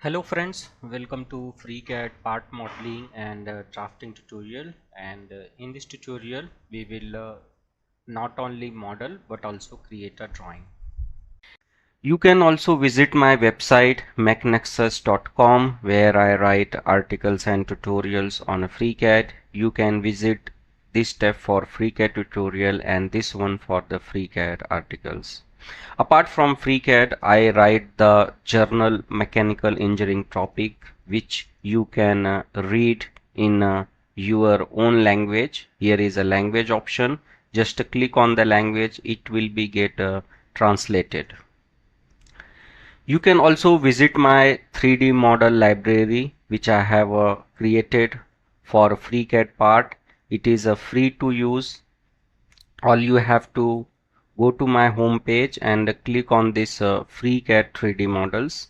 Hello friends, welcome to FreeCAD part modeling and drafting tutorial. And in this tutorial we will not only model but also create a drawing. You can also visit my website mechnexus.com where I write articles and tutorials on FreeCAD. You can visit this tab for FreeCAD tutorial and this one for the FreeCAD articles. Apart from FreeCAD, I write the journal Mechanical Engineering topic, which you can read in your own language. Here is a language option. Just click on the language, it will be get translated. You can also visit my 3D model library, which I have created for FreeCAD part. It is free to use. All you have to go to my home page and click on this FreeCAD 3D models,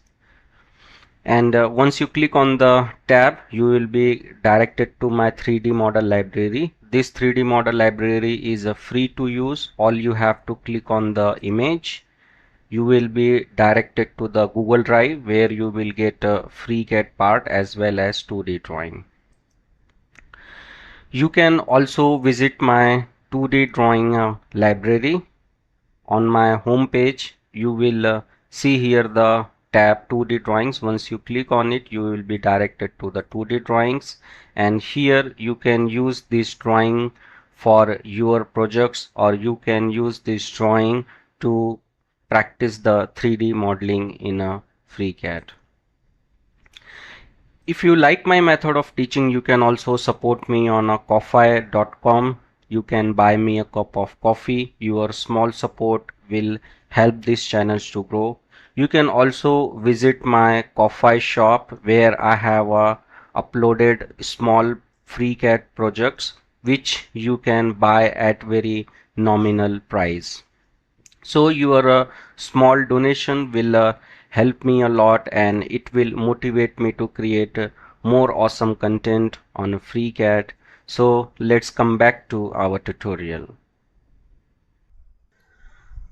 and once you click on the tab you will be directed to my 3D model library. This 3D model library is free to use. All you have to click on the image. You will be directed to the Google Drive where you will get a FreeCAD part as well as 2D drawing. You can also visit my 2D drawing library. On my home page you will see here the tab 2D drawings. Once you click on it you will be directed to the 2D drawings, and here you can use this drawing for your projects, or you can use this drawing to practice the 3D modeling in a FreeCAD. If you like my method of teaching, you can also support me on a ko-fi.com. You can buy me a cup of coffee. Your small support will help this channel to grow. You can also visit my Ko-fi shop where I have uploaded small FreeCAD projects which you can buy at very nominal price. So your small donation will help me a lot, and it will motivate me to create more awesome content on FreeCAD. So let's come back to our tutorial.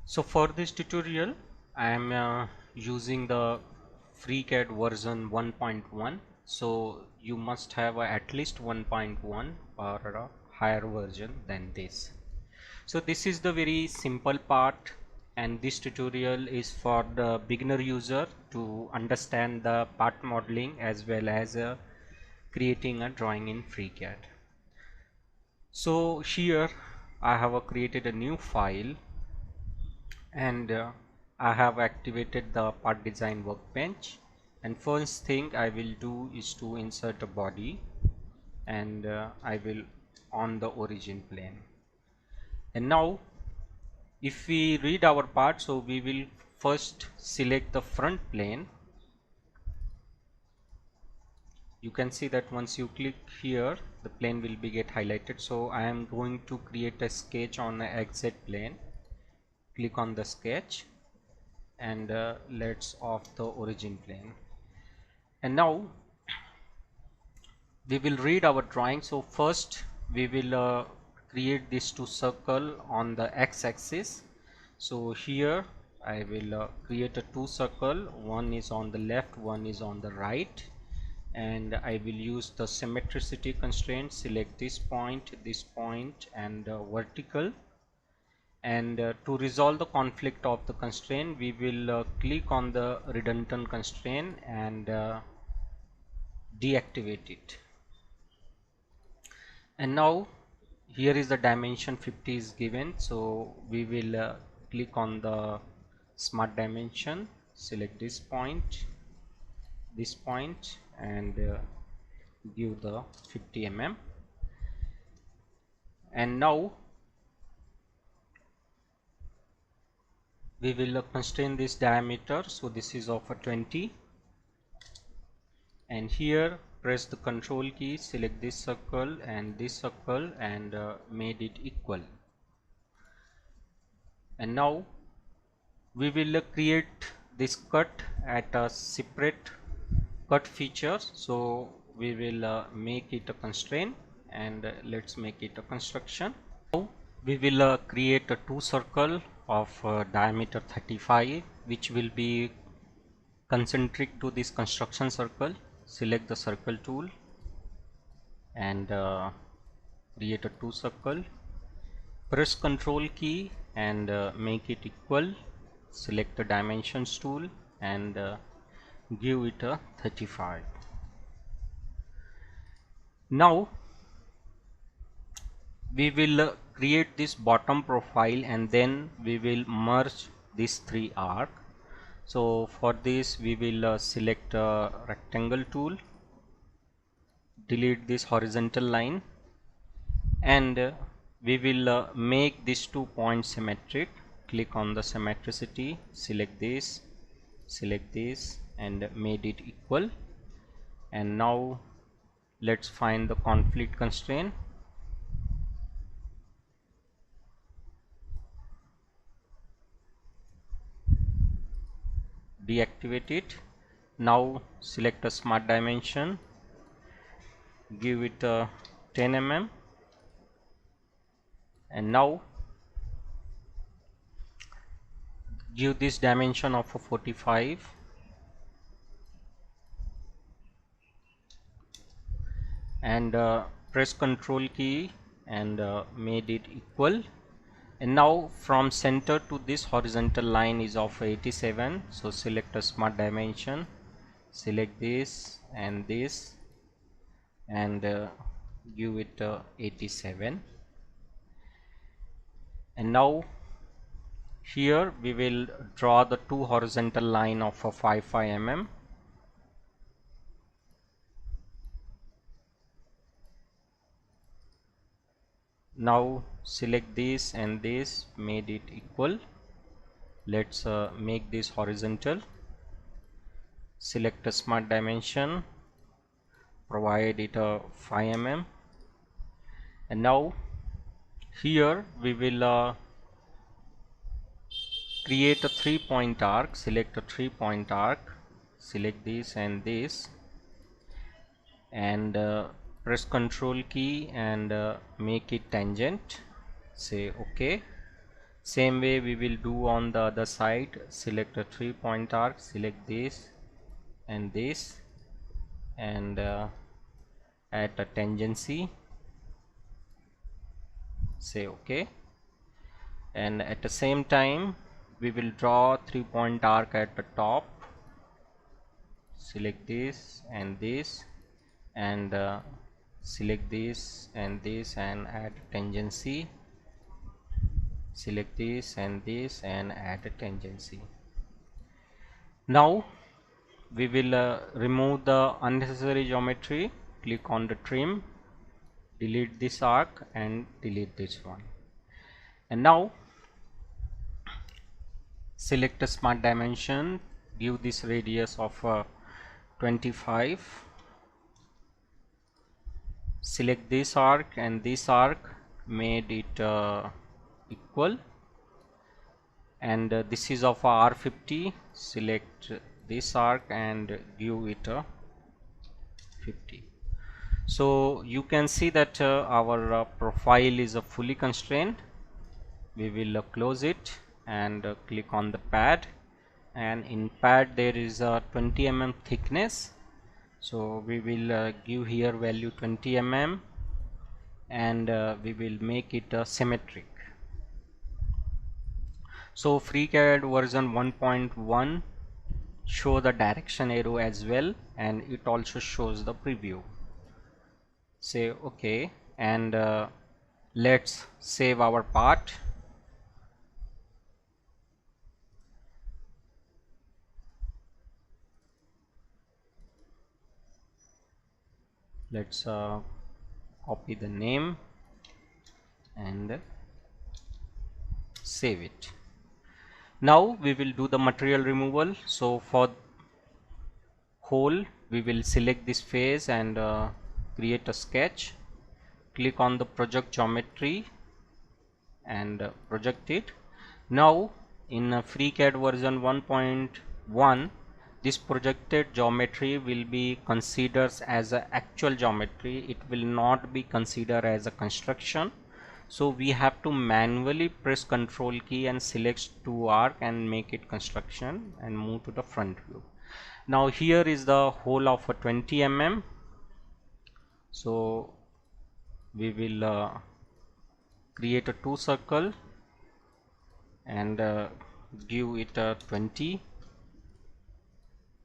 So for this tutorial I am using the FreeCAD version 1.1. so you must have at least 1.1 or a higher version than this. So this is the very simple part, and this tutorial is for the beginner user to understand the part modeling as well as creating a drawing in FreeCAD. So here I have created a new file, and I have activated the part design workbench, and first thing I will do is to insert a body, and I will on the origin plane. And now if we read our part, so we will first select the front plane. You can see that once you click here the plane will be get highlighted. So I am going to create a sketch on the XZ plane. Click on the sketch, and let's off the origin plane. And now we will read our drawing. So first we will create these two circle on the x-axis. So here I will create a two circle, one is on the left, one is on the right, and I will use the symmetricity constraint. Select this point and vertical, and to resolve the conflict of the constraint we will click on the redundant constraint and deactivate it. And now here is the dimension 50 is given, so we will click on the smart dimension, select this point, and give the 50 mm. And now we will constrain this diameter, so this is of a 20, and here press the control key, select this circle and made it equal. And now we will create this cut at a separate cut feature, so we will make it a constraint, and let's make it a construction. Now we will create a two circle of diameter 35 which will be concentric to this construction circle, select the circle tool and create a 2 circle. Press Ctrl key and make it equal. Select the dimensions tool and give it a 35. Now we will create this bottom profile and then we will merge these 3 arcs. So for this we will select a rectangle tool, delete this horizontal line, and we will make these 2 points symmetric. Click on the symmetricity, select this and made it equal. And now let's find the conflict constraint. Deactivate it. Now select a smart dimension, give it a 10 mm, and now give this dimension of a 45 and press Ctrl key and made it equal. And now from center to this horizontal line is of 87, so select a smart dimension, select this and give it 87. And now here we will draw the 2 horizontal line of a 55 mm. Now select this and this, made it equal. Let's make this horizontal. Select a smart dimension, provide it a 5 mm, and now here we will create a 3-point arc. Select a 3-point arc, select this and press Ctrl key and make it tangent. Say OK. Same way we will do on the other side. Select a 3-point arc, select this and add a tangency. Say OK. And at the same time we will draw 3-point arc at the top. Select this and select this and add tangency. Select this and add a tangency. Now we will remove the unnecessary geometry. Click on the trim, delete this arc and delete this one. And now select a smart dimension, give this radius of 25. Select this arc and this arc, made it equal, and this is of R50. Select this arc and give it a 50. So you can see that our profile is fully constrained. We will close it and click on the pad, and in pad there is a 20 mm thickness, so we will give here value 20 mm and we will make it symmetric. So FreeCAD version 1.1 show the direction arrow as well, and it also shows the preview. Say OK and let's save our part. Let's copy the name and save it. Now we will do the material removal. So for hole we will select this face and create a sketch. Click on the project geometry and project it. Now in FreeCAD version 1.1 this projected geometry will be considered as an actual geometry. It will not be considered as a construction. So we have to manually press Ctrl key and select 2 arc and make it construction and move to the front view. Now here is the hole of a 20 mm. So we will create a two circle and give it a 20.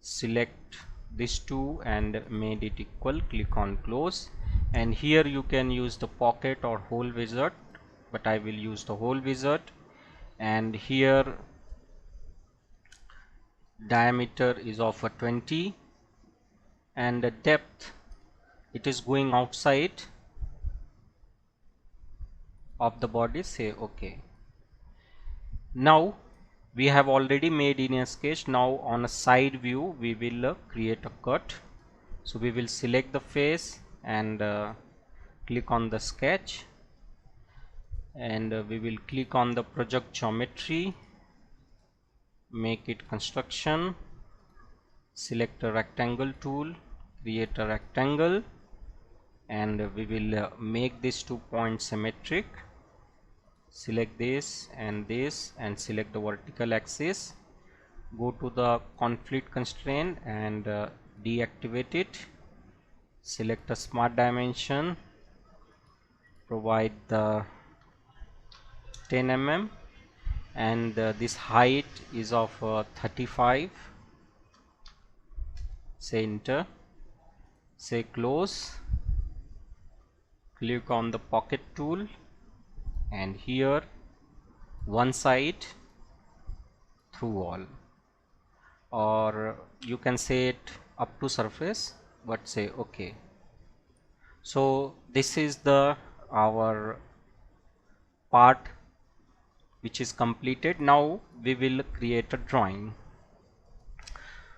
Select these two and made it equal. Click on close, and here you can use the pocket or hole wizard, but I will use the hole wizard. And here diameter is of a 20 and the depth, it is going outside of the body. Say okay. Now we have already made in a sketch. Now on a side view we will create a cut. So we will select the face and click on the sketch, and we will click on the project geometry, make it construction, select a rectangle tool, create a rectangle, and we will make these 2 points symmetric. Select this and select the vertical axis. Go to the conflict constraint and deactivate it. Select a smart dimension, provide the 10 mm, and this height is of 35. Say enter, say close, click on the pocket tool, and here one side through all, or you can say it up to surface, but say okay. So this is the our part which is completed. Now we will create a drawing.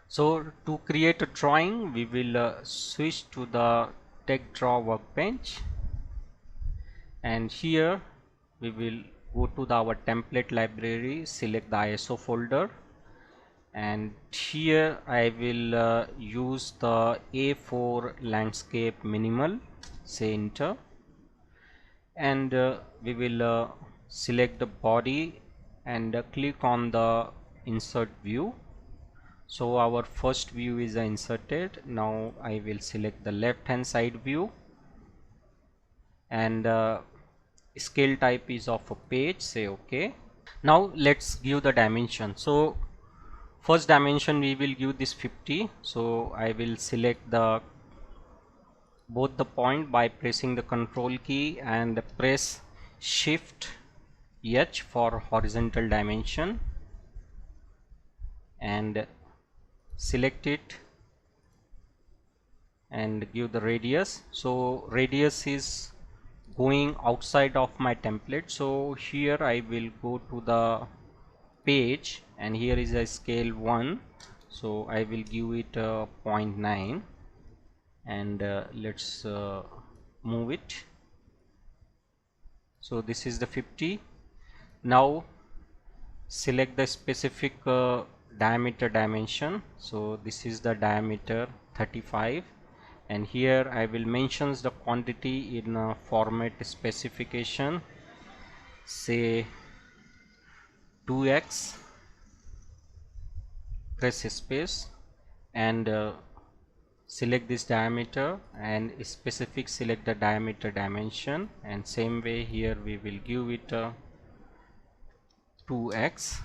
So to create a drawing we will switch to the text draw workbench, and here we will go to our template library, select the ISO folder, and here I will use the A4 landscape minimal. Say enter, and we will select the body and click on the insert view. So our first view is inserted. Now I will select the left hand side view, and scale type is of a page. Say okay. Now let's give the dimension. So first dimension we will give this 50. So I will select the both the point by pressing the control key and press shift H for horizontal dimension, and select it and give the radius. So radius is going outside of my template, so here I will go to the page, and here is a scale 1, so I will give it 0.9, and let's move it. So this is the 50. Now select the specific diameter dimension. So this is the diameter 35, and here I will mention the quantity in a format specification. Say 2x, press space, and select this diameter, and specific select the diameter dimension, and same way here we will give it 2x,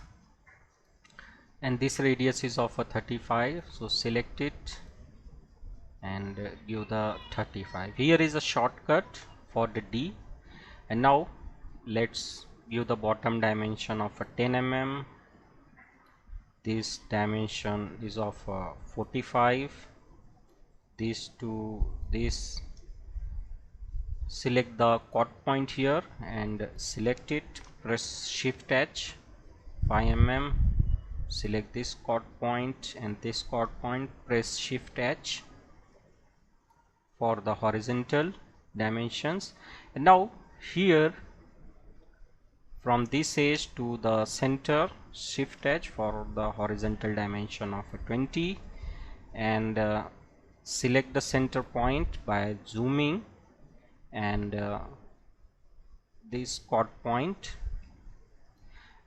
and this radius is of a 35, so select it and give the 35. Here is a shortcut for the D. And now let's give the bottom dimension of a 10 mm. This dimension is of 45. This to this, select the cut point here and select it, press shift H, 5 mm, select this cut point and this cut point, press shift H for the horizontal dimensions. And now here from this edge to the center, shift H for the horizontal dimension of 20, and select the center point by zooming, and this cut point,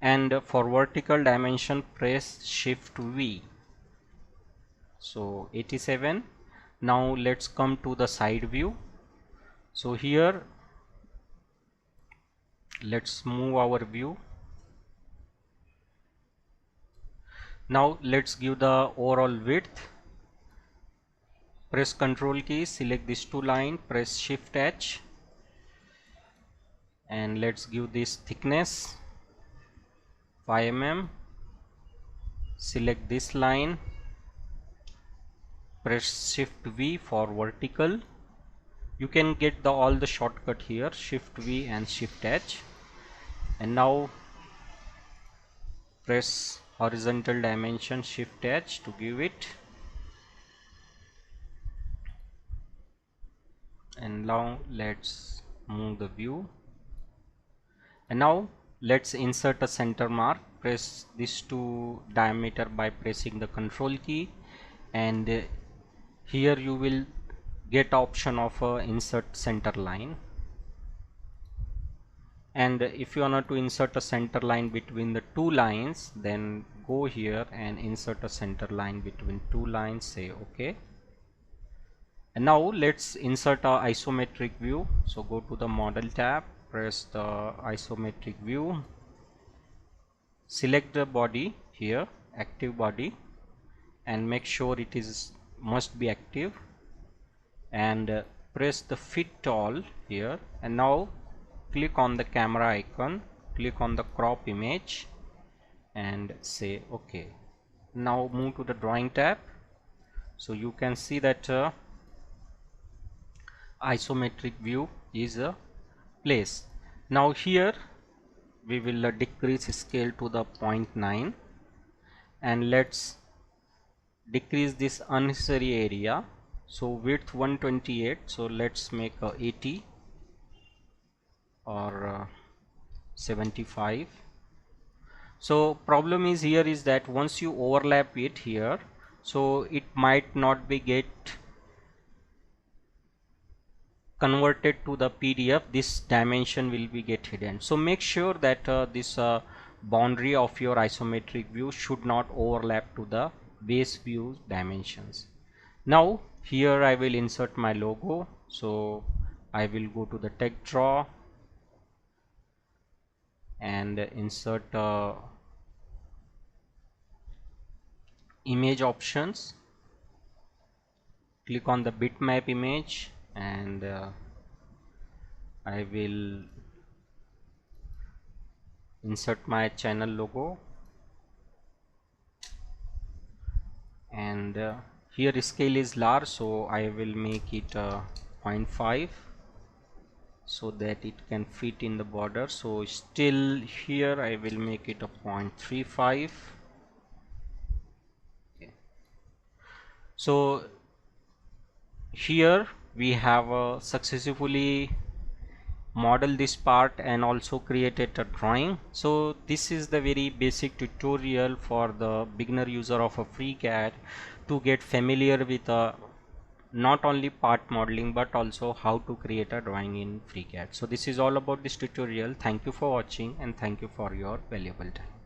and for vertical dimension press shift V. So 87. Now let's come to the side view. So here let's move our view. Now let's give the overall width. Press Ctrl key, select these two lines, press Shift H, and let's give this thickness 5 mm. Select this line, press Shift V for vertical. You can get all the shortcut here, Shift V and Shift H. And now press horizontal dimension, Shift H to give it. And now let's move the view. And now let's insert a center mark. Press this to diameter by pressing the Ctrl key, and here you will get option of insert center line. And if you want to insert a center line between the two lines, then go here and insert a center line between two lines, say OK. And now let's insert a isometric view. So go to the model tab, press the isometric view, select the body here, active body, and make sure it is must be active, and press the fit all here. And now click on the camera icon, click on the crop image, and say OK. Now move to the drawing tab. So you can see that isometric view is placed. Now here we will decrease scale to the 0.9, and let's decrease this unnecessary area. So width 128, so let's make 80 or 75. So problem is here is that once you overlap it here, so it might not be get converted to the PDF. This dimension will be get hidden. So make sure that this boundary of your isometric view should not overlap to the base view dimensions. Now here I will insert my logo. So I will go to the text draw and insert image options. Click on the bitmap image, and I will insert my channel logo, and here scale is large, so I will make it 0.5 so that it can fit in the border. So still here I will make it a 0.35. Okay. So here we have successfully model this part and also created a drawing. So this is the very basic tutorial for the beginner user of a FreeCAD to get familiar with not only part modeling but also how to create a drawing in FreeCAD. So this is all about this tutorial. Thank you for watching, and thank you for your valuable time.